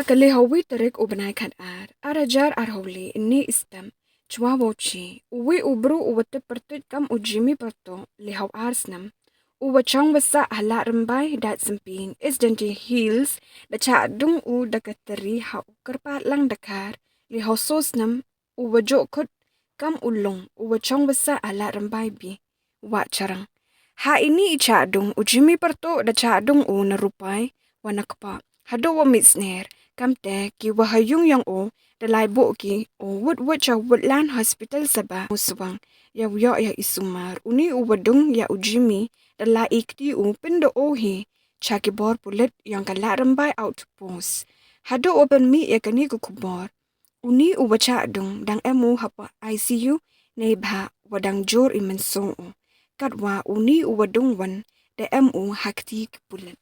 Hakali hawi tarik ubanay kan arajar arholi ini istem. Chwa wochi, uwi ubru uwate pertut kam ujimi perto lihaw arsnam. Uwachong basa Ladrymbai dat sempin is denti hills da cha dung u da kateri hau kerpat lang dakar lihaw sosnam uwajokut kam ulong uwachong basa Ladrymbai bi wa charang. Ha ini cha dung ujimi perto da cha dung u narupai wanakpa. Haduh wa snier kam te ki wahayung yang o dalai bo ki o wut cha wutlan hospital saba muswang ya ya isumar uni uwadung ya ujimi dalai ikti pindo o hi chaki bor pulit yang ka Ladrymbai outpost. Haduh open mi ya kani ku kubor uni uwacha dung dang emu hapa ICU nei bha wadang jor imen so katwa uni uwadung wan da emu hakti pulit.